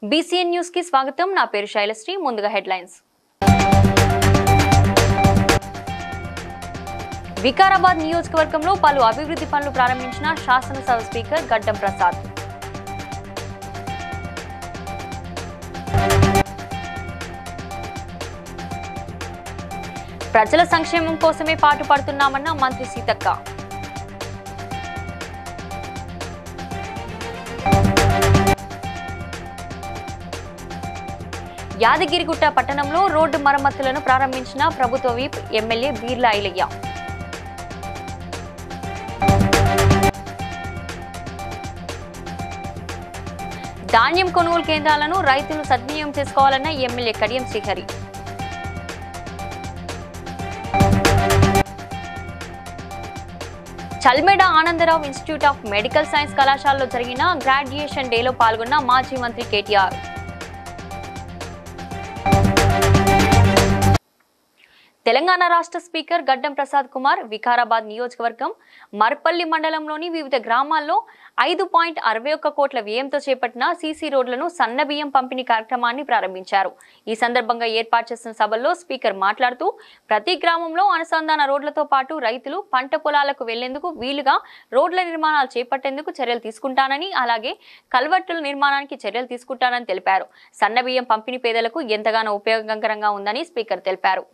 BCN news కి స్వాగతం. నా పేరు శైలశ్రీ. ముందుగా హెడ్లైన్స్. వికారాబాద్ నియోజకవర్గంలో పలు అభివృద్ధి పనులు ప్రారంభించిన శాసనసభ స్పీకర్ గడ్డం ప్రసాద్. ప్రజల సంక్షేమం కోసమే పాటుపడుతున్నామన్న మంత్రి సీతక్క. యాదగిరిగుట్ట పట్టణంలో రోడ్డు మరమ్మతులను ప్రారంభించిన ప్రభుత్వ విప్ ఎమ్మెల్యే బీర్ల ఐలయ్య. ధాన్యం కొనుగోలు కేంద్రాలను రైతులు సద్వినియోగం చేసుకోవాలన్న MLA Kadiyam Srihari. Chalmeda Anandarao institute of medical science కళాశాలలో జరిగిన గ్రాడ్యుయేషన్ డేలో పాల్గొన్న మాజీ మంత్రి కేటీఆర్. తెలంగాణ రాష్ట్ర స్పీకర్ గడ్డం ప్రసాద్ కుమార్ వికారాబాద్ నియోజకవర్గం మర్పల్లి మండలంలోని వివిధ గ్రామాల్లో 5.61 కోట్ల వ్యయంతో చేపట్టిన సీసీ రోడ్లను సన్నబియ్యం పంపిణీ కార్యక్రమాన్ని ప్రారంభించారు. ఈ సందర్భంగా ఏర్పాటు చేసిన సభల్లో స్పీకర్ మాట్లాడుతూ ప్రతి గ్రామంలో అనుసంధాన రోడ్లతో పాటు రైతులు పంట పొలాలకు వెళ్లేందుకు వీలుగా రోడ్ల నిర్మాణాలు చేపట్టేందుకు చర్యలు తీసుకుంటానని, అలాగే కల్వర్టుల నిర్మాణానికి చర్యలు తీసుకుంటానని తెలిపారు. సన్నబియ్యం పంపిణీ పేదలకు ఎంతగానో ఉపయోగకరంగా ఉందని స్పీకర్ తెలిపారు.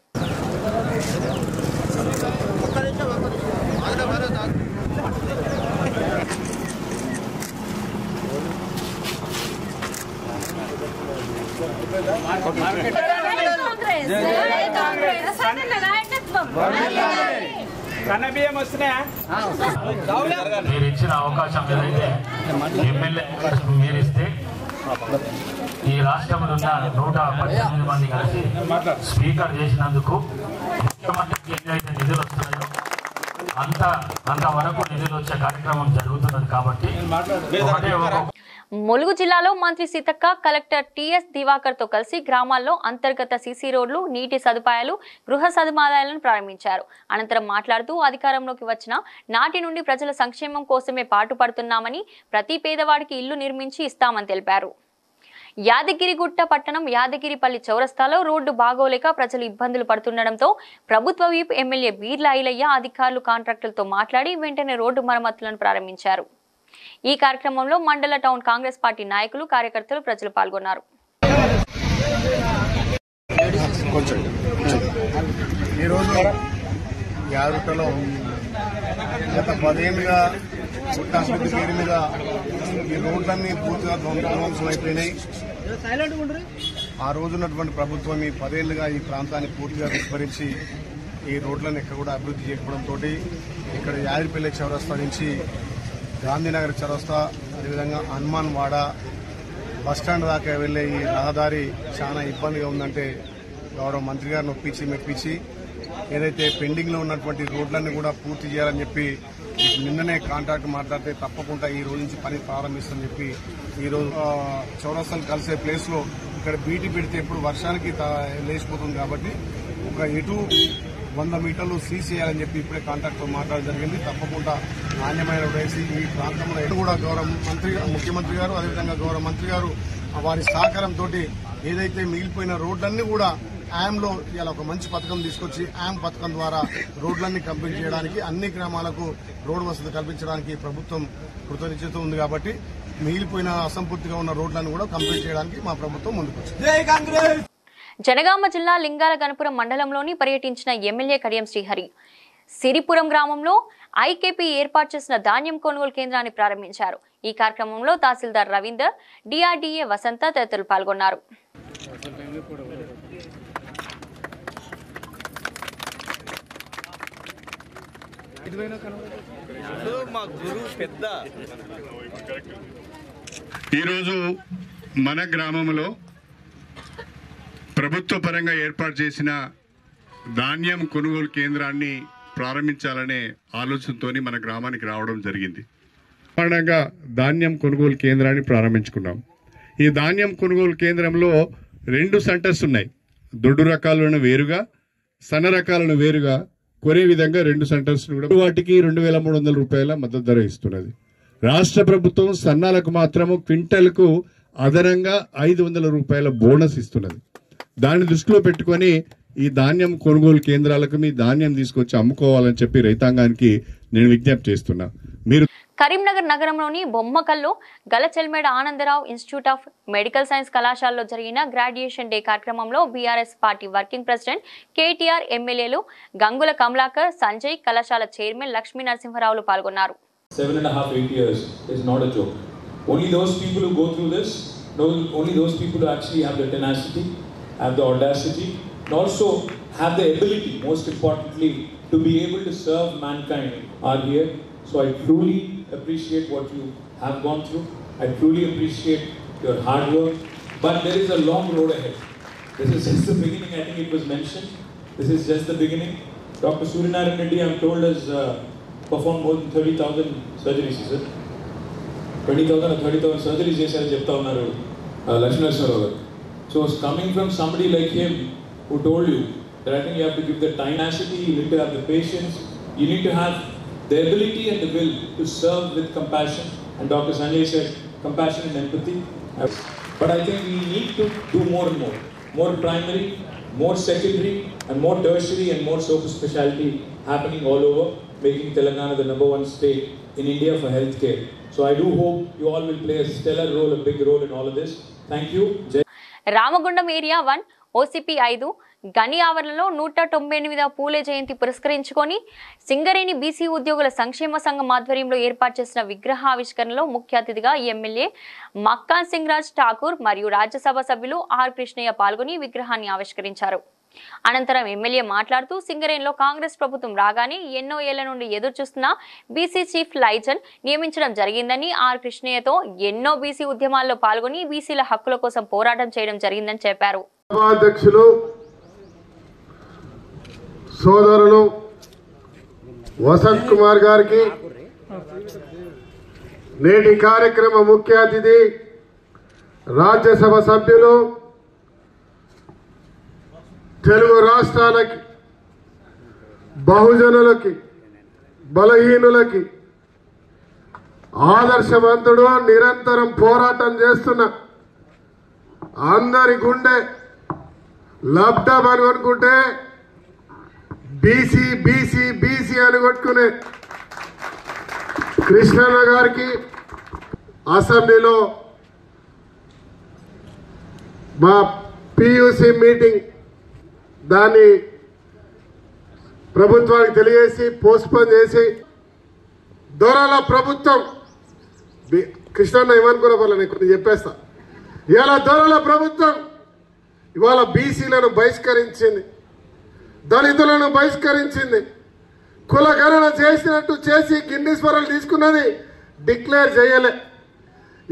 మీరు ఇచ్చిన అవకాశం ఏదైతే ఎమ్మెల్యే మీరు ఇస్తే ఈ రాష్ట్రంలో ఉన్న 118 మంది కలిసి స్పీకర్ చేసినందుకు ముఖ్యమంత్రికి ఎన్నైతే నిధులు వస్తున్నాయో అంతవరకు నిధులు వచ్చే కార్యక్రమం జరుగుతున్నది. కాబట్టి ములుగు జిల్లాలో మంత్రి సీతక్క కలెక్టర్ టిఎస్ దివాకర్ తో కలిసి గ్రామాల్లో అంతర్గత సీసీ రోడ్లు, నీటి సదుపాయాలు, గృహ సదుపాయాలను ప్రారంభించారు. అనంతరం మాట్లాడుతూ అధికారంలోకి వచ్చిన నాటి నుండి ప్రజల సంక్షేమం కోసమే పాటుపడుతున్నామని, ప్రతి పేదవాడికి ఇల్లు నిర్మించి ఇస్తామని తెలిపారు. యాదగిరిగుట్ట పట్టణం యాదగిరిపల్లి చౌరస్తాలో రోడ్డు బాగోలేక ప్రజలు ఇబ్బందులు పడుతుండటంతో ప్రభుత్వ విప్ ఎమ్మెల్యే బీర్ల ఐలయ్య అధికారులు, కాంట్రాక్టర్లతో మాట్లాడి వెంటనే రోడ్డు మరమ్మతులను ప్రారంభించారు. ఈ కార్యక్రమంలో మండల టౌన్ కాంగ్రెస్ పార్టీ నాయకులు, కార్యకర్తలు, ప్రజలు పాల్గొన్నారు. గత 10 ఏళ్ళుగా పుట్టాసుపత్రి పేరు మీద ఈ రోడ్లన్నీ పూర్తిగా ధ్వంసం అయిపోయినాయి. ఆ రోజున్నటువంటి ప్రభుత్వం ఈ 10 ఏళ్లుగా ఈ ప్రాంతాన్ని పూర్తిగా విస్మరించి ఈ రోడ్లను ఎక్కడ కూడా అభివృద్ధి చేయకపోవడంతో ఇక్కడ యాదిరిపల్లి చౌరస్తా నుంచి గాంధీనగర్ చౌరస్తా, అదేవిధంగా హనుమాన్ వాడ బస్టాండ్ దాకా వెళ్లే ఈ రహదారి చాలా ఇబ్బందిగా ఉందంటే గౌరవ మంత్రి గారిని ఒప్పించి మెప్పించి ఏదైతే పెండింగ్ లో ఉన్నటువంటి రోడ్లన్నీ కూడా పూర్తి చేయాలని చెప్పి నిన్ననే కాంట్రాక్ట్ మాట్లాడితే తప్పకుండా ఈ రోజు నుంచి పని ప్రారంభిస్తామని చెప్పి ఈ రోజు చౌరస్తాను కలిసే ప్లేస్ లో ఇక్కడ బీటీ పెడితే ఇప్పుడు వర్షానికి లేచిపోతుంది కాబట్టి ఒక ఎటు 100 మీటర్లు సీజ్ చేయాలని చెప్పి ఇప్పుడే కాంట్రాక్ట్ తో మాట్లాడడం జరిగింది. తప్పకుండా నాణ్యమైన వేసి ఈ ప్రాంతంలో ఎటు కూడా ముఖ్యమంత్రి గారు, అదేవిధంగా గౌరవ మంత్రి గారు వారి సహకారంతో ఏదైతే మిగిలిపోయిన రోడ్లన్నీ కూడా యామ్లో ఇలా ఒక మంచి పథకం తీసుకొచ్చి యామ్ పథకం ద్వారా రోడ్లన్నీ కంప్లీట్ చేయడానికి, అన్ని గ్రామాలకు రోడ్డు వసతి కల్పించడానికి ప్రభుత్వం కృతనిశ్చయిత ఉంది. కాబట్టి మిగిలిపోయిన అసంపూర్తిగా ఉన్న రోడ్లను కూడా కంప్లీట్ చేయడానికి మా ప్రభుత్వం ముందుకు వచ్చింది. జనగామ జిల్లా లింగాల గణపురం మండలంలోని పర్యటించిన ఎమ్మెల్యే కడియం శ్రీహరి సిరిపురం గ్రామంలో ఐకేపీ ఏర్పాటు చేసిన ధాన్యం కొనుగోలు కేంద్రాన్ని ప్రారంభించారు. ఈ కార్యక్రమంలో తహసీల్దార్ రవీందర్, డిఆర్డీఏ వసంత తదితరులు పాల్గొన్నారు. ఈరోజు మన గ్రామంలో ప్రభుత్వ పరంగా ఏర్పాటు చేసిన ధాన్యం కొనుగోలు కేంద్రాన్ని ప్రారంభించాలనే ఆలోచనతో మన గ్రామానికి రావడం జరిగింది. సాధారణంగా ధాన్యం కొనుగోలు కేంద్రాన్ని ప్రారంభించుకున్నాం. ఈ ధాన్యం కొనుగోలు కేంద్రంలో 2 సెంటర్స్ ఉన్నాయి. దొడ్డు రకాలను వేరుగా, సన్న రకాలను వేరుగా కొనే విధంగా 2 సెంటర్స్ కూడా వాటికి 2300 రూపాయల మద్దతు ధర ఇస్తున్నది. రాష్ట్ర ప్రభుత్వం సన్నాలకు మాత్రము క్వింటల్కు అదనంగా 500 రూపాయల బోనస్ ఇస్తున్నది. దాన్ని దృష్టిలో పెట్టుకొని ఈ ధాన్యం కొనుగోలు కేంద్రాలకు మీ ధాన్యం తీసుకొచ్చి అమ్ముకోవాలని చెప్పి రైతాంగానికి నేను విజ్ఞప్తి చేస్తున్నా. మీరు కరీంనగర్ నగరంలోని బొమ్మకల్లో గలచెల్మేడ Anandrao institute of medical science కళాశాలలో జరిగిన గ్రాడ్యుయేషన్ డే కార్యక్రమంలో BRS party working president KTR, ఎమ్మెల్యేలు గంగుల కమలాకర్, సంజయ్, కళాశాల చైర్మన్ లక్ష్మీ నరసింహరావులు పాల్గొన్నారు. 7.5-8 years is not a joke. Only those people who go through this, only those people who actually have the tenacity, have the audacity, and also have the ability, most importantly, to be able to serve mankind are here. So I truly appreciate what you have gone through. I truly appreciate your hard work. But there is a long road ahead. This is just the beginning. I think it was mentioned. This is just the beginning. Dr. Suryanarayan Reddy, I'm told, has performed more than 30,000 surgeries, is it? 20,000 or 30,000 surgeries, yes, I chepta unnaru Lakshmi Narasimha garu. So it's coming from somebody like him who told you that I think you have to give the tenacity, you need to have the patience, you need to have the ability and the will to serve with compassion. And Dr. Sanjay said compassion and empathy. But I think we need to do more and more. More primary, more secondary, and more tertiary and more super specialty happening all over, making Telangana the #1 state in India for healthcare. So I do hope you all will play a stellar role, a big role in all of this. Thank you. Ramagundam area 1 OCP 5 గని ఆవరణలో 198వ పూలే జయంతి పురస్కరించుకొని Singareni BC ఉద్యోగుల సంక్షేమ సంఘం ఆధ్వర్యంలో ఏర్పాటు చేసిన విగ్రహావిష్కరణలో ముఖ్య అతిథిగా ఎమ్మెల్యే మక్కాన్ సింగ్ రాజ్ ఠాకూర్ మరియు రాజ్యసభ సభ్యులు ఆర్ కృష్ణయ్య పాల్గొని విగ్రహాన్ని ఆవిష్కరించారు. అనంతరం ఎమ్మెల్యే మాట్లాడుతూ సింగరేణిలో కాంగ్రెస్ ప్రభుత్వం రాగానే ఎన్నో ఏళ్ల నుండి ఎదురు చూస్తున్న బీసీ చీఫ్ లైజన్ నియమించడం జరిగిందని, ఆర్ కృష్ణయ్యతో ఎన్నో బీసీ ఉద్యమాల్లో పాల్గొని బీసీల హక్కుల కోసం పోరాటం చేయడం జరిగిందని చెప్పారు. అధ్యక్షులు సోదరులు వసంత్ కుమార్ గారికి, నేటి కార్యక్రమ ముఖ్య అతిథి రాజ్యసభ సభ్యులు, తెలుగు రాష్ట్రాలకి, బహుజనులకి, బలహీనులకి ఆదర్శవంతుడు, నిరంతరం పోరాటం చేస్తున్న అందరి గుండె లబ్ధం అని అనుకుంటే బీసీ బీసీ బీసీ అని కొట్టుకునే కృష్ణన్న గారికి అసెంబ్లీలో మా పియూసీ మీటింగ్ దాన్ని ప్రభుత్వానికి తెలియజేసి పోస్ట్పోన్ చేసి దొరల ప్రభుత్వం కృష్ణన్న ఏమనుకున్న వాళ్ళని కొన్ని చెప్పేస్తా. ఇవాళ దొరల ప్రభుత్వం ఇవాళ బీసీలను బహిష్కరించింది, దళితులను బహిష్కరించింది, కులగణన చేసినట్టు చేసి గిన్నీశ్వరాలు తీసుకున్నది, డిక్లేర్ చేయలే.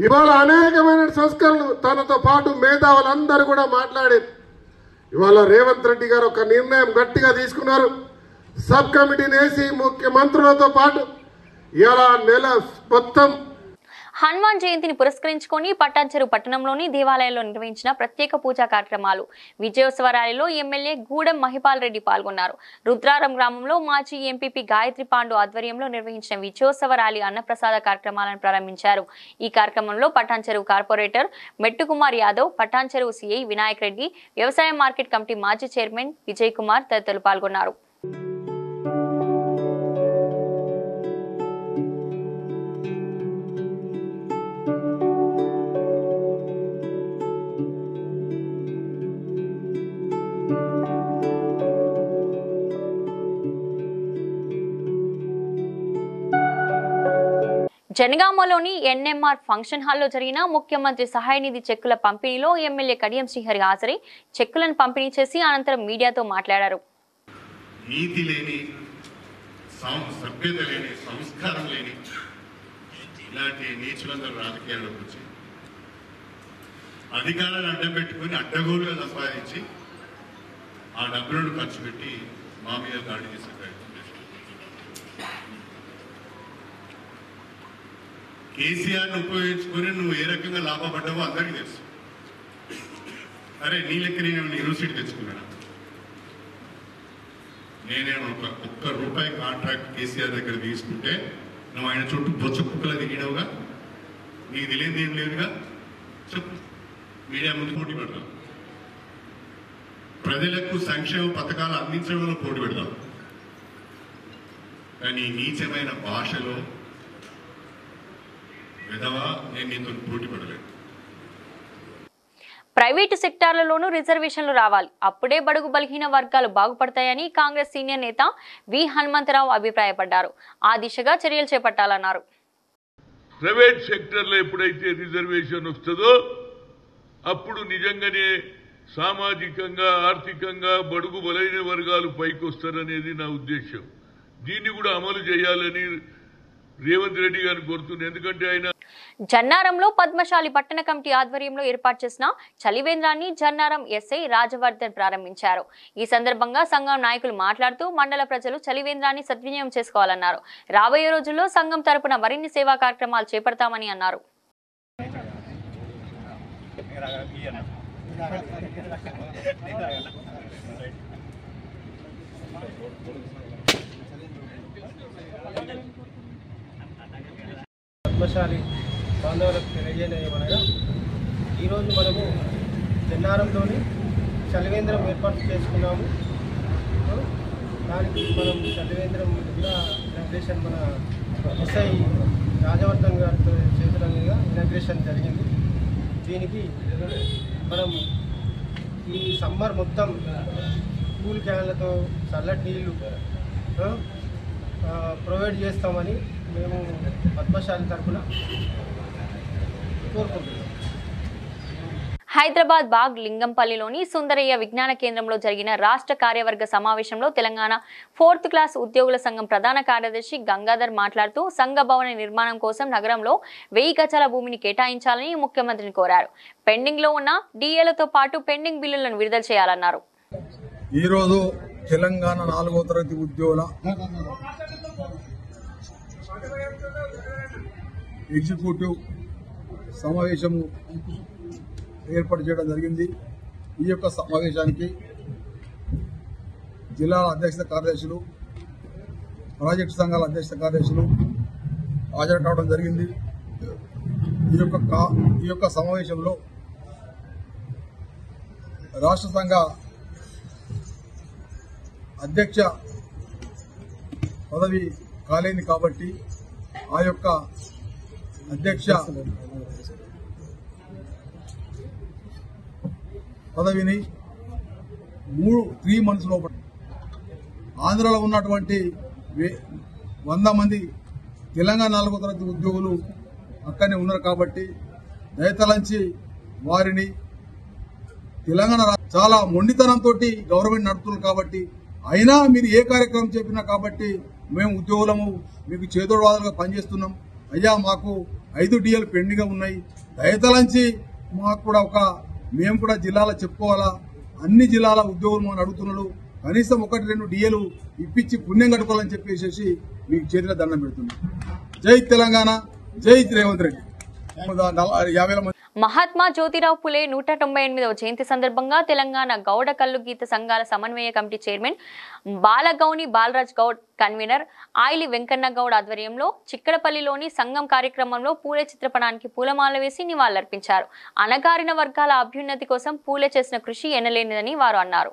ఇవాళ అనేకమైన సంస్కరణలు తనతో పాటు మేధావులందరూ కూడా మాట్లాడారు. ఇవాళ రేవంత్ రెడ్డి గారు ఒక నిర్ణయం గట్టిగా తీసుకున్నారు. సబ్ కమిటీని వేసి ముఖ్యమంత్రులతో పాటు ఇవాళ నెల మొత్తం హనుమాన్ జయంతిని పురస్కరించుకొని పట్టాంచెరు పట్టణంలోని దేవాలయాల్లో నిర్వహించిన ప్రత్యేక పూజా కార్యక్రమాలు. విజయోత్సవ ర్యాలీలో ఎమ్మెల్యే గూడెం మహిపాల్ రెడ్డి పాల్గొన్నారు. రుద్రారం గ్రామంలో మాజీ ఎంపీపీ గాయత్రి పాండు ఆధ్వర్యంలో నిర్వహించిన విజయోత్సవ ర్యాలీ అన్నప్రసాద కార్యక్రమాలను ప్రారంభించారు. ఈ కార్యక్రమంలో పట్టాంచెరు కార్పొరేటర్ మెట్టుకుమార్ యాదవ్, పట్టాంచెరు సిఐ వినాయక్ రెడ్డి, వ్యవసాయ మార్కెట్ కమిటీ మాజీ చైర్మన్ విజయ్ కుమార్ తదితరులు పాల్గొన్నారు. జనగామలోని ఎన్ఎంఆర్ ఫంక్షన్ హాల్లో జరిగిన ముఖ్యమంత్రి సహాయ నిధి చెక్కుల పంపిణీలో ఎమ్మెల్యే కడియం శ్రీహరి హాజరై చెక్కులను పంపిణీ చేసి అనంతరం మీడియాతో మాట్లాడారు. నీతి లేని, సభ్యత లేని, సంస్కారం లేని ఇలాంటి నీచులందరూ రాజకీయాల్లోకి వచ్చి అధికారాన్ని అడ్డం పెట్టుకుని అడ్డగోలుగా సంపాదించి ఆ డబ్బులను ఖర్చు పెట్టి మా మీద దాడి చేసే ప్రయత్నం చేశారు. కేసీఆర్ను ఉపయోగించుకొని నువ్వు ఏ రకంగా లాభపడ్డావో అందరికీ తెలుసు. అరే నీ లెక్క నేను యూనివర్సిటీ తెచ్చుకున్నాను, నేనేమో ఒక్క రూపాయి కాంట్రాక్ట్ కేసీఆర్ దగ్గర తీసుకుంటే నువ్వు ఆయన చుట్టూ బొచ్చ కుక్కలు దిగినవుగా, నీకు తెలియదు ఏం లేదుగా. మీడియా ముందు పోటీ పెడదాం. ప్రజలకు సంక్షేమ పథకాలు అందించడంలో పోటీ పెడదాం. కానీ నీచమైన భాషలో విధవా నేను నీతో పోటీ పడలేదు. ప్రైవేటు సెక్టార్లలోనూ రిజర్వేషన్లు రావాలి, అప్పుడే బడుగు బలహీన వర్గాలు బాగుపడతాయని కాంగ్రెస్ సీనియర్ నేత వి హనుమంతరావు అభిప్రాయపడ్డారు. ఆ దిశగా చర్యలు చేపట్టాలన్నారు. ప్రైవేట్ సెక్టర్లో ఎప్పుడైతే రిజర్వేషన్ వస్తుందో అప్పుడు నిజంగానే సామాజికంగా ఆర్థికంగా బడుగు బలైన వర్గాలు పైకి వస్తారనేది నా ఉద్దేశం. దీన్ని కూడా అమలు చేయాలని రేవంత్ రెడ్డి గారిని కోరుతున్నాను. ఎందుకంటే ఆయన జన్నారంలో పద్మశాలి పట్టణ కమిటీ ఆధ్వర్యంలో ఏర్పాటు చేసిన చలివేంద్రాన్ని జన్నారం ఎస్ఐ రాజవర్ధన్ ప్రారంభించారు. ఈ సందర్భంగా సంఘం నాయకులు మాట్లాడుతూ మండల ప్రజలు చలివేంద్రాన్ని సద్వినియోగం చేసుకోవాలన్నారు. రాబోయే రోజుల్లో సంఘం తరపున మరిన్ని సేవా కార్యక్రమాలు చేపడతామని అన్నారు. పద్మశాలి బాంధవులకు తెలియజేయమనగా ఈరోజు మనము జన్నారంలోని చలివేంద్రం ఏర్పాటు చేసుకున్నాము. దానికి మనం చలివేంద్రం కూడా ఇనాగ్రేషన్ మన ఎస్ఐ రాజవర్ధన్ గారితో చేతుల మీద ఇనాగ్రేషన్ జరిగింది. దీనికి మనం ఈ సమ్మర్ మొత్తం కూల్ క్యాన్లతో చల్లటి నీళ్ళు ప్రొవైడ్ చేస్తామని మేము పద్మశాలి తరఫున కోరుకుంటున్నాం. హైదరాబాద్ బాగ్ లింగంపల్లిలోని సుందరయ్య విజ్ఞాన కేంద్రంలో జరిగిన రాష్ట్ర కార్యవర్గ సమావేశంలో తెలంగాణ 4th క్లాస్ ఉద్యోగుల సంఘం ప్రధాన కార్యదర్శి గంగాధర్ మాట్లాడుతూ సంఘ భవన నిర్మాణం కోసం నగరంలో 1000 గజాల భూమిని కేటాయించాలని ముఖ్యమంత్రిని కోరారు. పెండింగ్ లో ఉన్న డిఏలతో పాటు పెండింగ్ బిల్లులను విడుదల చేయాలన్నారు. ఈరోజు తెలంగాణ 4వ తరగతి ఉద్యోగుల ఎగ్జిక్యూటివ్ సమావేశం ఏర్పాటు చేయడం జరిగింది. ఈ యొక్క సమావేశానికి జిల్లాల అధ్యక్ష కార్యదర్శులు, ప్రాజెక్టు సంఘాల అధ్యక్ష కార్యదర్శులు హాజరు కావడం జరిగింది. ఈ యొక్క సమావేశంలో రాష్ట్ర సంఘ అధ్యక్ష పదవి కాలేని కాబట్టి ఆ యొక్క అధ్యక్ష పదవిని 3 months లోపల ఆంధ్రలో ఉన్నటువంటి 100 మంది తెలంగాణ 4వ తరగతి ఉద్యోగులు అక్కడనే ఉన్నారు కాబట్టి దయతలంచి వారిని తెలంగాణ చాలా మొండితనంతో గవర్నమెంట్ నడుపుతున్నారు కాబట్టి అయినా మీరు ఏ కార్యక్రమం చెప్పినా కాబట్టి మేము ఉద్యోగులము మీకు చేదోడువాదులుగా పనిచేస్తున్నాం. అయ్యా మాకు 5 DL పెండింగ్గా ఉన్నాయి, దయతలంచి మాకు కూడా మేము కూడా జిల్లాలో చెప్పుకోవాలా, అన్ని జిల్లాల ఉద్యోగులు మనం అడుగుతున్నాడు, కనీసం 1-2 DL ఇప్పించి పుణ్యం కట్టుకోవాలని చెప్పేసి మీకు చేతిలో దండం పెడుతున్నాం. జై తెలంగాణ, జై రేవంత్ రెడ్డి. 50,000 మంది. మహాత్మా జ్యోతిరావు పులే 198వ జయంతి సందర్భంగా తెలంగాణ గౌడ కల్లు గీత సంఘాల సమన్వయ committee chairman Balagouni Balraj Goud, convener Aili Venkanna Goud ఆధ్వర్యంలో చిక్కడపల్లిలోని సంఘం కార్యక్రమంలో పూలే చిత్రపటానికి పూలమాల వేసి నివాళులర్పించారు. అణగారిన వర్గాల అభ్యున్నతి కోసం పూలే చేసిన కృషి ఎనలేనిదని వారు అన్నారు.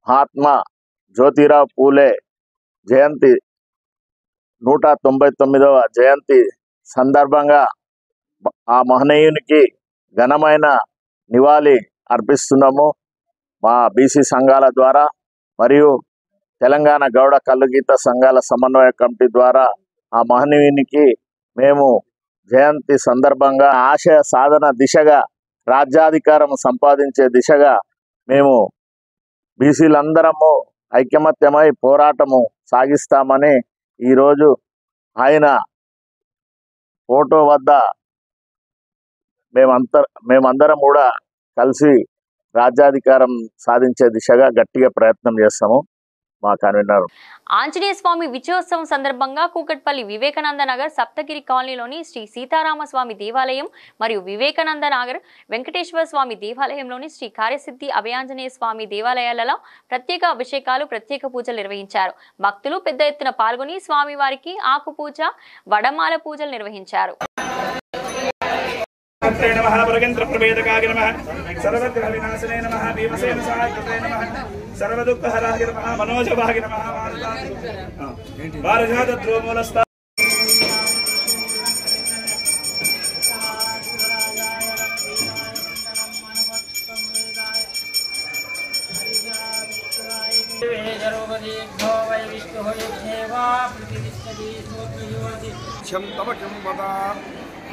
మహాత్మా జ్యోతిరావు పూలే జయంతి 199వ జయంతి సందర్భంగా ఆ మహనీయునికి ఘనమైన నివాళి అర్పిస్తున్నాము. మా బీసీ సంఘాల ద్వారా మరియు తెలంగాణ గౌడ కల్లుగీత సంఘాల సమన్వయ కమిటీ ద్వారా ఆ మహనీయునికి మేము జయంతి సందర్భంగా ఆశయ సాధన దిశగా, రాజ్యాధికారం సంపాదించే దిశగా మేము బీసీలందరము ఐకమత్యమై పోరాటము సాగిస్తామని ఈరోజు ఆయన ఫోటో వద్ద మేమందరం కూడా కలిసి రాజ్యాధికారం సాధించే దిశగా గట్టిగా ప్రయత్నం చేస్తాము. మా కన్వీనర్. ఆంజనేయ స్వామి విజయోత్సవం సందర్భంగా కూకట్పల్లి వివేకానంద నగర్ సప్తగిరి కాలనీలోని శ్రీ సీతారామ స్వామి దేవాలయం మరియు వివేకానంద నగర్ వెంకటేశ్వర స్వామి దేవాలయంలోని శ్రీ కార్యసిద్ధి అభయాంజనేయ స్వామి దేవాలయాలలో ప్రత్యేక అభిషేకాలు, ప్రత్యేక పూజలు నిర్వహించారు. భక్తులు పెద్ద ఎత్తున పాల్గొని స్వామివారికి ఆకు పూజ, వడమాల పూజలు నిర్వహించారు. नमः भगेन्द्र प्रभेदकाय नमः सर्वग्रह विनाशने नमः भीमसेन सहायकृते नमः सर्वदुःखहराय नमः मनोजवाय नमः वारजात द्रोमूलस्था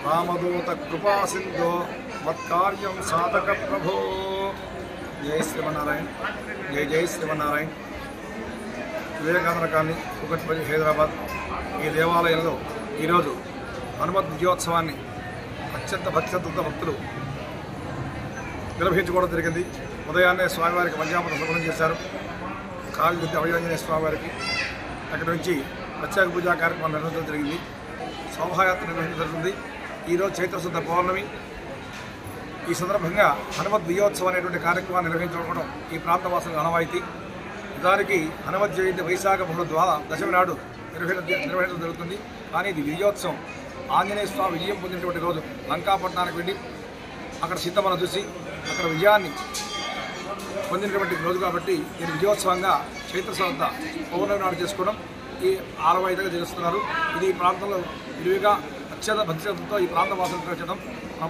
रामदूत कृपा सिंधु मत्कार्यं साधक प्रभो. जय श्रीमनारायण. जय जय श्रीमनारायण. వివేకానంద కాలనీ కూకట్పల్లి హైదరాబాద్ ఈ దేవాలయంలో ఈరోజు హనుమత్ విజయోత్సవాన్ని అత్యంత భక్తితో భక్తులు నిర్వహించుకోవడం జరిగింది. ఉదయాన్నే స్వామివారికి పంచామృత సమర్పణ చేశారు. కాళీయుద్ధ అభయాంజనేయ స్వామివారికి అక్కడి నుంచి ప్రత్యేక పూజా కార్యక్రమం నిర్వహించడం జరిగింది. శోభాయాత్ర నిర్వహించడం జరుగుతుంది. ఈరోజు చైత్రశుద్ధ పౌర్ణమి. ఈ సందర్భంగా హనుమత్ విజయోత్సవం అనేటువంటి కార్యక్రమాన్ని నిర్వహించుకోవడం ఈ ప్రాంతవాసులకు ఆనవాయితీ. దానికి హనుమత్ జయంతి వైశాఖ బహుళ ద్వారా దశమి నాడు నిర్వహించడం జరుగుతుంది. కానీ ఇది విజయోత్సవం ఆంజనేయ స్వామి విజయం పొందినటువంటి రోజు. లంకాపట్నానికి వెళ్ళి అక్కడ సీతమ్మను చూసి అక్కడ విజయాన్ని పొందినటువంటి రోజు కాబట్టి దీని విజయోత్సవంగా చైత్రశుద్ధ పౌర్ణమి నాడు చేసుకోవడం ఈ ఆనవాయితీగా తెలుస్తున్నారు. ఇది ఈ ప్రాంతంలో విరివిగా అత్యంత భక్తితో ఈ ప్రాంత వాసులు ప్రవేశించడం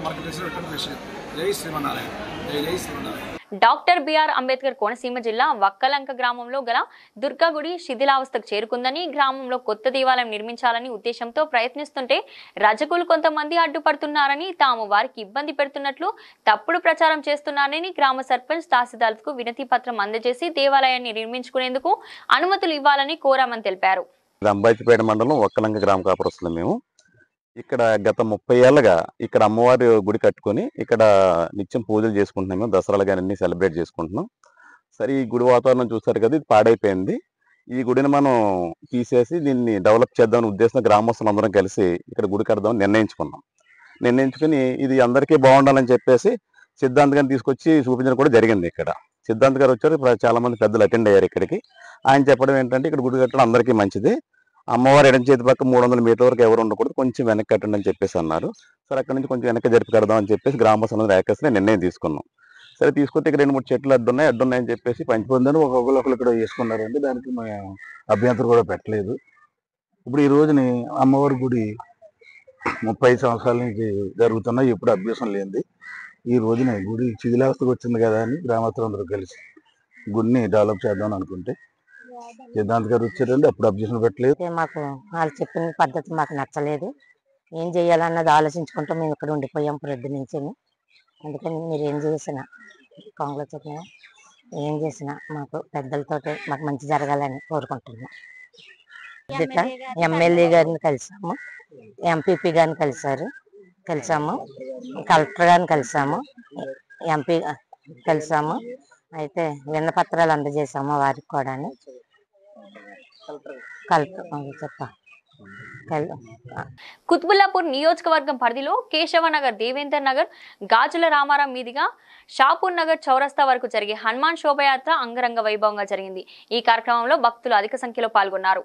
మనకు తెలిసినటువంటి విషయం. జై శ్రీమన్నారాయణ. జై జై శ్రీమన్నారాయణ. డాక్టర్ బిఆర్ అంబేద్కర్ కోనసీమ జిల్లా వక్కలంక గ్రామంలో గల దుర్గా గుడి శిథిలావస్థకు చేరుకుందని, గ్రామంలో కొత్త దేవాలయం నిర్మించాలని ఉద్దేశంతో ప్రయత్నిస్తుంటే రజకులు కొంతమంది అడ్డుపడుతున్నారని, తాము వారికి ఇబ్బంది పెడుతున్నట్లు తప్పుడు ప్రచారం చేస్తున్నారని గ్రామ సర్పంచ్ తహసీల్దార్కు వినతి పత్రం అందజేసి దేవాలయాన్ని నిర్మించుకునేందుకు అనుమతులు ఇవ్వాలని కోరామని తెలిపారు. అంబైతిపేట మండలం వక్కలంక గ్రామ కాపురస్తులు మేము. ఇక్కడ గత 30 ఏళ్ళగా ఇక్కడ అమ్మవారి గుడి కట్టుకొని ఇక్కడ నిత్యం పూజలు చేసుకుంటున్నాము. దసరాలు కానీ అన్ని సెలబ్రేట్ చేసుకుంటున్నాం. సరే, ఈ గుడి వాతావరణం చూస్తారు కదా, ఇది పాడైపోయింది. ఈ గుడిని మనం తీసేసి దీన్ని డెవలప్ చేద్దామని ఉద్దేశంతో గ్రామస్తులు అందరం కలిసి ఇక్కడ గుడి కడదామని నిర్ణయించుకుని ఇది అందరికీ బాగుండాలని చెప్పేసి సిద్ధాంత్ గారిని తీసుకొచ్చి చూపించడం కూడా జరిగింది. ఇక్కడ సిద్ధాంత్ గారు వచ్చారు. చాలా మంది పెద్దలు అటెండ్ అయ్యారు ఇక్కడికి. ఆయన చెప్పడం ఏంటంటే ఇక్కడ గుడి కట్టడం అందరికీ మంచిది, అమ్మవారి ఎడం చేతి పక్క 300 మీటర్ల వరకు ఎవరు ఉండకూడదు, కొంచెం వెనక్కి కట్టండి అని చెప్పేసి అన్నారు. సరే, అక్కడి నుంచి కొంచెం వెనక్కి జరిపి కడదాం అని చెప్పేసి గ్రామస్తులందరూ ఏకసి నిర్ణయం తీసుకున్నాం. సరే, తీసుకుంటే ఇక్కడ 2-3 చెట్లు అడ్డున్నాయని చెప్పేసి పంచిపోయిందని ఒకళ్ళు ఇక్కడ వేసుకున్నారండి. దానికి మా అభ్యంతరం కూడా పెట్టలేదు. ఇప్పుడు ఈ రోజుని అమ్మవారి గుడి 35 సంవత్సరాల నుంచి జరుగుతున్నాయి, ఎప్పుడు అభ్యాసం లేనిది. ఈ రోజున గుడి శిథిలావస్థకు వచ్చింది కదా అని గ్రామస్తులందరూ కలిసి గుడిని డెవలప్ చేద్దామని అనుకుంటే సిద్ధాంత్ గారు వచ్చారండి. అప్పుడు అబ్జెక్షన్ పెట్టలేదు. మాకు వాళ్ళు చెప్పిన పద్ధతి మాకు నచ్చలేదు. ఏం చేయాలన్నది ఆలోచించుకుంటూ మేము ఇక్కడ ఉండిపోయాం ప్రొద్దు నుంచి. అందుకని మీరు ఏం చేసినా కాంగ్రెస్ చెప్పినా ఏం చేసినా మాకు పెద్దలతో మాకు మంచి జరగాలని కోరుకుంటున్నాం. ఎమ్మెల్యే గారిని కలిసాము, ఎంపీపీ గారిని కలిసాము, కలెక్టర్ గారిని కలిసాము, ఎంపీ కలిసాము. అయితే విన్నపత్రాలు అందజేసాము వారికి కూడా. కుత్బుల్లాపూర్ నియోజకవర్గం పరిధిలో కేశవనగర్, దేవేందర్ నగర్, గాజుల రామారాం మీదుగా షాపూర్ నగర్ చౌరస్తా వరకు జరిగే హనుమాన్ శోభయాత్ర అంగరంగ వైభవంగా జరిగింది. ఈ కార్యక్రమంలో భక్తులు అధిక సంఖ్యలో పాల్గొన్నారు.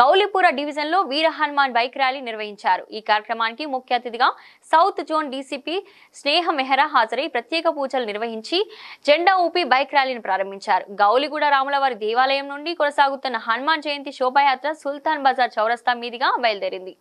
గౌలిపుర డివిజన్లో వీర హనుమాన్ బైక్ ర్యాలీ నిర్వహించారు. ఈ కార్యక్రమానికి ముఖ్య అతిథిగా సౌత్ జోన్ డీసీపీ స్నేహ మెహరా హాజరై ప్రత్యేక పూజలు నిర్వహించి జెండా ఊపి బైక్ ర్యాలీని ప్రారంభించారు. గౌలిగూడ రాములవారి దేవాలయం నుండి కొనసాగుతున్న హనుమాన్ జయంతి శోభాయాత్ర సుల్తాన్ బజార్ చౌరస్తా మీదుగా బయలుదేరింది.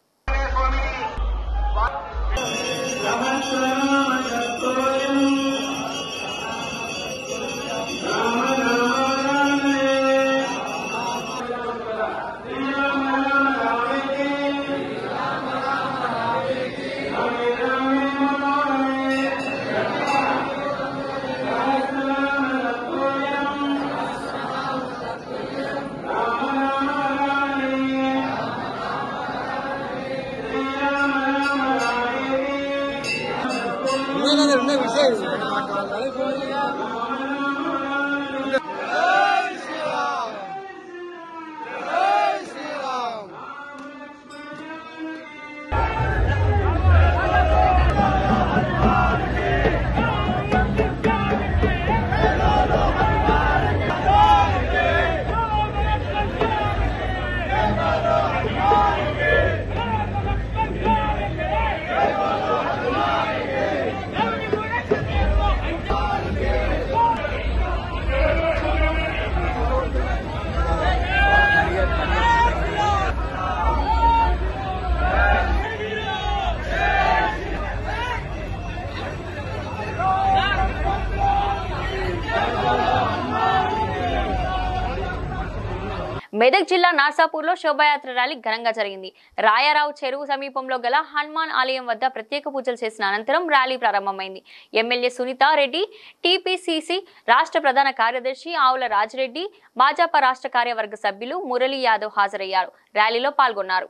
మెదక్ జిల్లా నార్సాపూర్లో శోభాయాత్ర ర్యాలీ ఘనంగా జరిగింది. రాయారావు చెరువు సమీపంలో గల హనుమాన్ ఆలయం వద్ద ప్రత్యేక పూజలు చేసిన అనంతరం ర్యాలీ ప్రారంభమైంది. ఎమ్మెల్యే సునీతా రెడ్డి, టీపీసీసీ రాష్ట్ర ప్రధాన కార్యదర్శి ఆవుల రాజిరెడ్డి, భాజపా రాష్ట్ర కార్యవర్గ సభ్యులు మురళీ యాదవ్ హాజరయ్యారు. ర్యాలీలో పాల్గొన్నారు.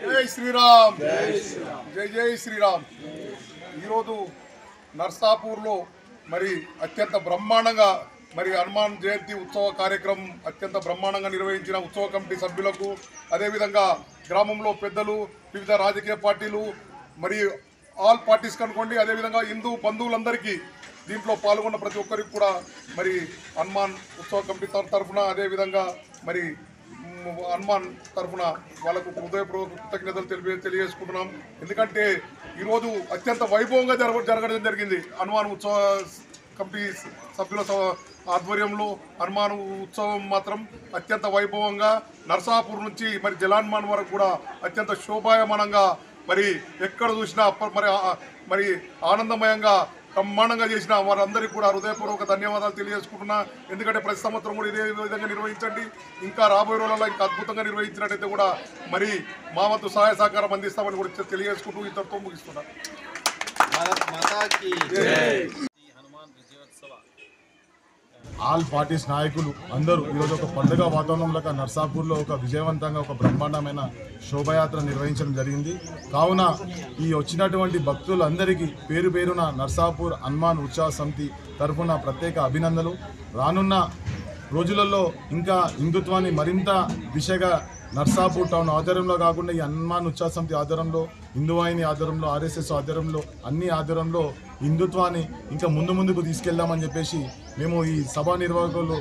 జై శ్రీరామ్, జై జై శ్రీరామ్. ఈరోజు నర్సాపూర్లో మరి అత్యంత బ్రహ్మాండంగా మరి హనుమాన్ జయంతి ఉత్సవ కార్యక్రమం అత్యంత బ్రహ్మాండంగా నిర్వహించిన ఉత్సవ కమిటీ సభ్యులకు, అదేవిధంగా గ్రామంలో పెద్దలు, వివిధ రాజకీయ పార్టీలు, మరి ఆల్ పార్టీస్ కనుకోండి, అదేవిధంగా హిందూ బంధువులందరికీ దీంట్లో పాల్గొన్న ప్రతి ఒక్కరికి కూడా మరి హనుమాన్ ఉత్సవ కమిటీ తరఫున, అదేవిధంగా మరి హనుమాన్ తరఫున వాళ్ళకు హృదయపూర్వక కృతజ్ఞతలు తెలియజేసుకుంటున్నాం. ఎందుకంటే ఈరోజు అత్యంత వైభవంగా జరగడం జరిగింది. హనుమాన్ ఉత్సవ కమిటీ సభ్యుల ఆధ్వర్యంలో హనుమాన్ ఉత్సవం మాత్రం అత్యంత వైభవంగా నర్సాపూర్ నుంచి మరి జలాన్మాన్ వరకు కూడా అత్యంత శోభాయమానంగా మరి ఎక్కడ చూసినా మరి ఆనందమయంగా బ్రహ్మాండంగా చేసిన వారందరికీ కూడా హృదయపూర్వక ధన్యవాదాలు తెలియజేసుకుంటున్నా. ఎందుకంటే ప్రతి సంవత్సరం కూడా ఇదే విధంగా నిర్వహించండి, ఇంకా రాబోయే రోజుల్లో ఇంకా అద్భుతంగా నిర్వహించినట్టయితే కూడా మరి మా వంతు సహాయ సహకారం అందిస్తామని కూడా తెలియజేసుకుంటూ ఇంతటితో ముగిస్తున్నా. ఆల్ పార్టీస్ నాయకులు అందరూ ఈరోజు ఒక పండుగ వాతావరణంలో నర్సాపూర్లో ఒక విజయవంతంగా ఒక బ్రహ్మాండమైన శోభయాత్ర నిర్వహించడం జరిగింది. కావున ఈ వచ్చినటువంటి భక్తులందరికీ పేరు పేరున నర్సాపూర్ హనుమాన్ ఉత్సవ సమితి తరఫున ప్రత్యేక అభినందనలు. రానున్న రోజులలో ఇంకా హిందుత్వాన్ని మరింత దిశగా నర్సాపూర్ టౌన్ ఆధ్వర్యంలో కాకుండా ఈ హనుమాన్ ఉత్సవ సమితి ఆధ్వర్యంలో, హిందూవాహిని ఆధ్వర్యంలో, ఆర్ఎస్ఎస్ ఆధ్వర్యంలో, అన్ని ఆధ్వర్యంలో హిందుత్వాన్ని ఇంకా ముందుకు తీసుకెళ్దామని చెప్పేసి మేము ఈ సభా నిర్వాహకులు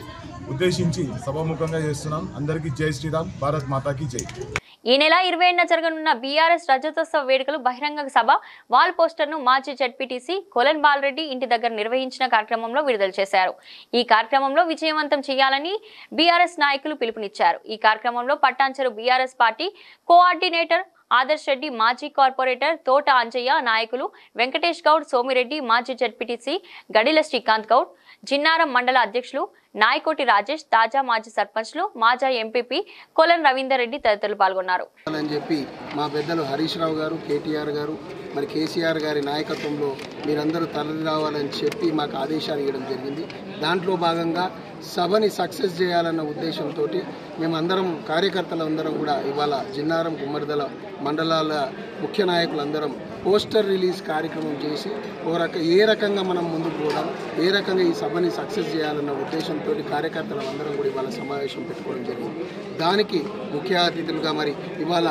ఉద్దేశించి సభాముఖంగా చేస్తున్నాం. అందరికీ జై శ్రీరామ్, భారత్ మాతాకి జై. ఈ నెల 20న జరగనున్న బీఆర్ఎస్ రజతోత్సవ వేడుకలు బహిరంగ సభ వాల్ పోస్టర్ను మాజీ జడ్పీటీసీ కొలన్ బాలరెడ్డి ఇంటి దగ్గర నిర్వహించిన కార్యక్రమంలో విడుదల చేశారు. ఈ కార్యక్రమంలో విజయవంతం చేయాలని బీఆర్ఎస్ నాయకులు పిలుపునిచ్చారు. ఈ కార్యక్రమంలో Patancheru BRS party coordinator Adarsh Reddy, మాజీ కార్పొరేటర్ తోట అంజయ్య, నాయకులు వెంకటేష్ గౌడ్, సోమిరెడ్డి, మాజీ జడ్పీటీసీ గడిల శ్రీకాంత్ గౌడ్, జిన్నారం మండల అధ్యక్షులు నాయకోటి రాజేష్, తాజా మాజీ సర్పంచ్లు, మాజా ఎంపీపీ కొలన్ రవీందర్ రెడ్డి తదితరులు పాల్గొన్నారు. అని చెప్పి మా పెద్దలు హరీష్ రావు గారు, కేటీఆర్ గారు, మరి కేసీఆర్ గారి నాయకత్వంలో మీరందరూ తరలి రావాలని చెప్పి మాకు ఆదేశాలు ఇవ్వడం జరిగింది. దాంట్లో భాగంగా సభని సక్సెస్ చేయాలన్న ఉద్దేశంతో మేమందరం కార్యకర్తలందరం కూడా ఇవాళ జిన్నారం, కుమ్మరిదల మండలాల ముఖ్య నాయకులందరం పోస్టర్ రిలీజ్ కార్యక్రమం చేసి ఏ రకంగా మనం ముందుకు పోదాం, ఏ రకంగా ఈ సభని సక్సెస్ చేయాలన్న ఉద్దేశంతో కార్యకర్తలందరం కూడా ఇవాళ సమావేశం పెట్టుకోవడం జరిగింది. దానికి ముఖ్య అతిథులుగా మరి ఇవాళ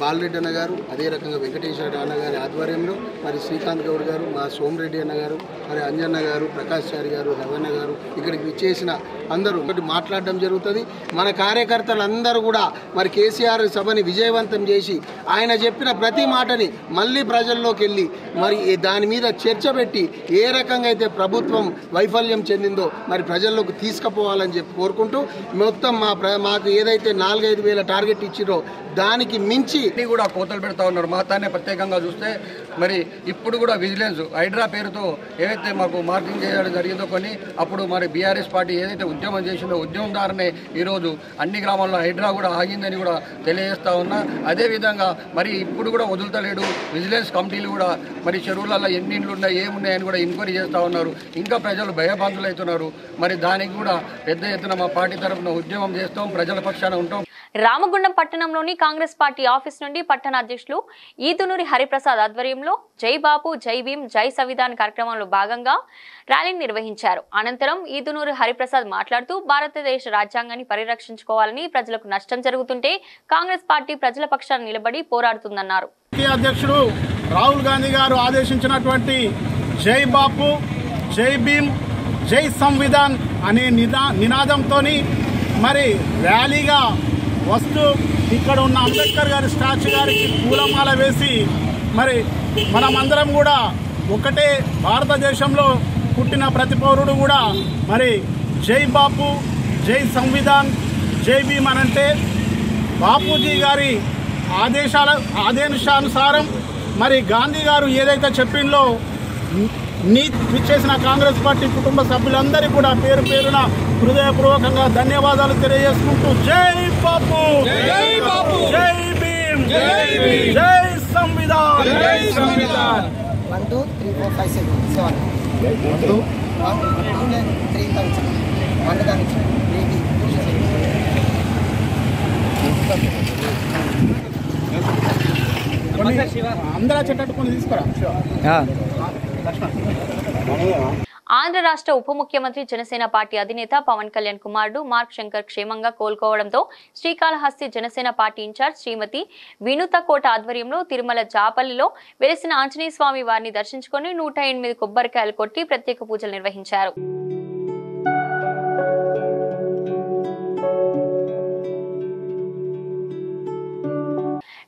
బాలరెడ్డి అన్న గారు, అదే రకంగా వెంకటేశ్వర అన్న గారి ఆధ్వర్యంలో మరి శ్రీకాంత్ గౌడ్ గారు, మా సోమరెడ్డి అన్న గారు, మరి అంజన్న గారు, ప్రకాష్ చారి గారు, రవణ గారు ఇక్కడికి విచ్చేసిన అందరూ ఒకటి మాట్లాడడం జరుగుతుంది. మన కార్యకర్తలందరూ కూడా మరి కేసీఆర్ సభని విజయవంతం చేసి ఆయన చెప్పిన ప్రతి మాటని మళ్ళీ ప్రజల్లోకి వెళ్ళి మరి దాని మీద చర్చ పెట్టి ఏ రకంగా అయితే ప్రభుత్వం వైఫల్యం చెందిందో మరి ప్రజల్లోకి తీసుకుపోవాలని చెప్పి కోరుకుంటూ మొత్తం మాకు ఏదైతే 4-5 వేల టార్గెట్ ఇచ్చిరో దానికి మించి కూడా కోతలు పెడతా ఉన్నారు. మాతానే ప్రత్యేకంగా చూస్తే మరి ఇప్పుడు కూడా విజిలెన్స్ హైడ్రా పేరుతో ఏదైతే మాకు మార్కింగ్ చేయడం జరిగిందో కొన్ని అప్పుడు మరి బీఆర్ఎస్ పార్టీ ఏదైతే ఉద్యమం చేసిందో ఉద్యమం ద్వారానే ఈరోజు అన్ని గ్రామాల్లో హైడ్రా కూడా ఆగిందని కూడా తెలియజేస్తా ఉన్నా. అదేవిధంగా మరి ఇప్పుడు కూడా వదులుతలేడు. విజిలెన్స్ కమిటీలు కూడా మరి చెరువులలో ఎన్ని ఇండ్లు ఉన్నాయి ఏమున్నాయని కూడా ఎంక్వైరీ చేస్తూ ఉన్నారు. ఇంకా ప్రజలు భయభ్రాంతులు అవుతున్నారు. మరి దానికి కూడా పెద్ద ఎత్తున మా పార్టీ తరఫున ఉద్యమం చేస్తాం, ప్రజల పక్షాన ఉంటాం. రామగుండం పట్టణంలోని కాంగ్రెస్ పార్టీ ఆఫీస్ నుండి పట్టణ అధ్యక్షులు ఈదునూరి హరిప్రసాద్ ఆధ్వర్యంలో జై బాపు, జై భీమ్, జై సంవిధాన్ కార్యక్రమంలో భాగంగా ర్యాలీని నిర్వహించారు. అనంతరం ఈదునూరి హరిప్రసాద్ మాట్లాడుతూ భారతదేశ రాజ్యాంగాన్ని పరిరక్షించుకోవాలని, ప్రజలకు నష్టం జరుగుతుంటే కాంగ్రెస్ పార్టీ ప్రజల పక్షాన నిలబడి పోరాడుతుందన్నారు. అధ్యక్షుడు రాహుల్ గాంధీ గారు ఆదేశించినటువంటి జై బాపు, జై భీమ్, జై సంవిధాన్ అనే నినాదంతో మరి ర్యాలీగా వస్తూ ఇక్కడ ఉన్న అంబేద్కర్ గారి స్టాచ్యూ గారికి పూలమాల వేసి మరి మనమందరం కూడా ఒకటే భారతదేశంలో పుట్టిన ప్రతి పౌరుడు కూడా మరి జై బాపు, జై సంవిధాన్, జై భీమ్ అనంటే బాపూజీ గారి ఆదేశానుసారం మరి గాంధీ గారు ఏదైతే చెప్పిందో విచ్చేసిన కాంగ్రెస్ పార్టీ కుటుంబ సభ్యులందరికీ కూడా పేరు పేరున హృదయపూర్వకంగా ధన్యవాదాలు తెలియజేసుకుంటూ జై బాపు, జై బాపు, జై భీమ్, జై భీమ్, జై సంవిధాన్, జై సంవిధాన్. 1 2 3 4 5 6 7 1 2 3 అందరూ చెట్టుకొని తీసుకురా. ఆంధ్ర రాష్ట్ర ఉప ముఖ్యమంత్రి జనసేన పార్టీ అధినేత పవన్ కళ్యాణ్ కుమారుడు మార్క్ శంకర్ క్షేమంగా కోలుకోవడంతో శ్రీకాళహస్తి జనసేన పార్టీ ఇన్ఛార్జ్ శ్రీమతి వినూత కోట ఆధ్వర్యంలో తిరుమల జాపల్లిలో వెలిసిన ఆంజనేయ స్వామి వారిని దర్శించుకుని 108 కొబ్బరికాయలు కొట్టి ప్రత్యేక పూజలు నిర్వహించారు.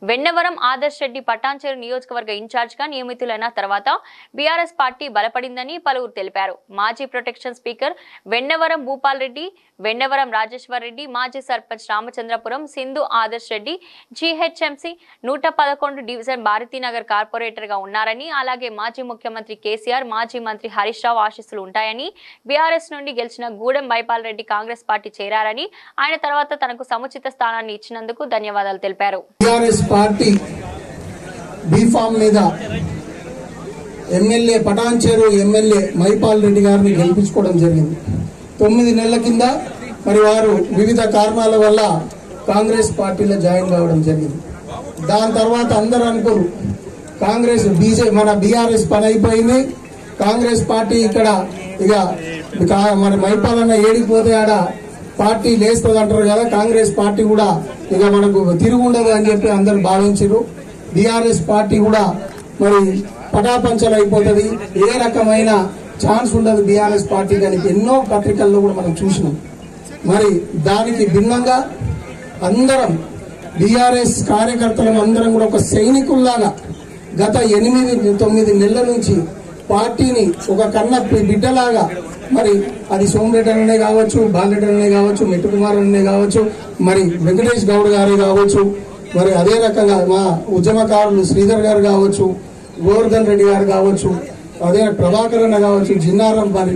వెన్నవరం ఆదర్శ్ రెడ్డి పటాన్చెరు నియోజకవర్గ ఇన్ఛార్జ్ గా నియమితులైన తర్వాత బీఆర్ఎస్ పార్టీ బలపడిందని పలువురు తెలిపారు. మాజీ ప్రొటెక్షన్ స్పీకర్ వెన్నవరం భూపాల్ రెడ్డి, వెన్నవరం రాజేశ్వర్ రెడ్డి, మాజీ sarpanch Ramachandrapuram Sindhu Adarsh Reddy GHMC 111 division Bharathi Nagar corporator గా ఉన్నారని, అలాగే మాజీ ముఖ్యమంత్రి కేసీఆర్, మాజీ మంత్రి హరీష్ రావు ఆశీస్సులు ఉంటాయని, బీఆర్ఎస్ నుండి గెలిచిన గూడెం బైపాల్ రెడ్డి కాంగ్రెస్ పార్టీ చేరారని, ఆయన తర్వాత తనకు సముచిత స్థానాన్ని ఇచ్చినందుకు ధన్యవాదాలు తెలిపారు. పార్టీ బీఫామ్ మీద ఎమ్మెల్యే పటాన్చెరు ఎమ్మెల్యే మైపాల్ రెడ్డి గారిని గెలిపించుకోవడం జరిగింది. 9 నెలల కింద మరి వారు వివిధ కారణాల వల్ల కాంగ్రెస్ పార్టీలో జాయిన్ కావడం జరిగింది. దాని తర్వాత అందరూ అనుకోరు కాంగ్రెస్ మన బీఆర్ఎస్ పని అయిపోయింది, కాంగ్రెస్ పార్టీ ఇక్కడ ఇక మన మైపాల్ అన్న ఏడిపోతే ఆడ పార్టీ లేస్తుంది అంటారు కదా, కాంగ్రెస్ పార్టీ కూడా ఇక మనకు తిరుగుండదు అని చెప్పి అందరూ భావించారు. బీఆర్ఎస్ పార్టీ కూడా మరి పటాపంచలు అయిపోతుంది, ఏ రకమైన ఛాన్స్ ఉండదు బీఆర్ఎస్ పార్టీ కానీ ఎన్నో పత్రికల్లో కూడా మనం చూసినాం. మరి దానికి భిన్నంగా అందరం బీఆర్ఎస్ కార్యకర్తలం అందరం కూడా ఒక సైనికుల్లాగా గత 8-9 నెలల నుంచి పార్టీని ఒక కన్న బిడ్డలాగా మరి అది సోమరెడ్డి అనే కావచ్చు, బాలరెడ్డి అనే కావచ్చు, మెట్టుకుమార్ అనే కావచ్చు, మరి వెంకటేష్ గౌడ్ గారే కావచ్చు, మరి అదే రకంగా మా ఉద్యమకారులు శ్రీధర్ గారు కావచ్చు, గోవర్ధన్ రెడ్డి గారు కావచ్చు, అదే ప్రభాకర్ అన్న కావచ్చు, జిన్నారం మరి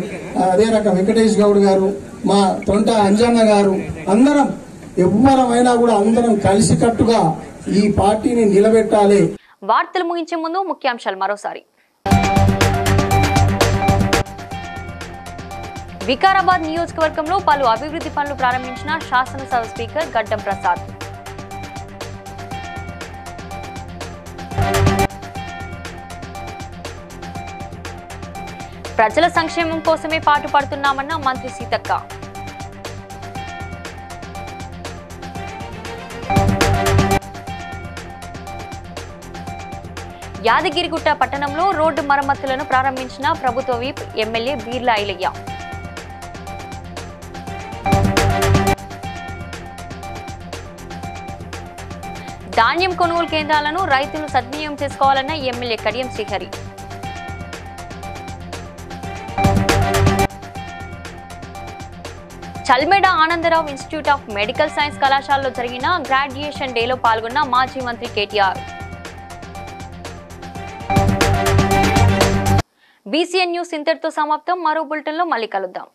అదే రకం వెంకటేష్ గౌడ్ గారు, మా తొంట అంజన్న గారు, అందరం ఎవరమైనా కూడా అందరం కలిసికట్టుగా ఈ పార్టీని నిలబెట్టాలి. వార్తలు ముగించే ముందు ముఖ్యాంశాలు మరోసారి. వికారాబాద్ నియోజకవర్గంలో పలు అభివృద్ధి పనులు ప్రారంభించిన శాసనసభ స్పీకర్ గడ్డం ప్రసాద్. ప్రజల సంక్షేమం కోసమే పాటుపడుతున్నామన్న మంత్రి సీతక్క. యాదగిరిగుట్ట పట్టణంలో రోడ్డు మరమ్మతులను ప్రారంభించిన ప్రభుత్వ విప్ ఎమ్మెల్యే బీర్ల ఐలయ్య. ధాన్యం కొనుగోలు కేంద్రాలను రైతులు సద్వినియోగం చేసుకోవాలన్న MLA Kadiyam Srihari. Chalmeda Anandarao institute of medical science కళాశాలలో జరిగిన గ్రాడ్యుయేషన్ డేలో పాల్గొన్న మాజీ మంత్రి కేటీఆర్. బీసీఎన్ న్యూస్ ఇంతటితో సమాప్తం. మరో బులెటిన్లో మళ్ళీ కలుద్దాం.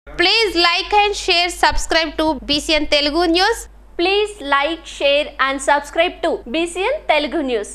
Please like and share, subscribe to BCN Telugu News. Please like, share and subscribe to BCN Telugu News.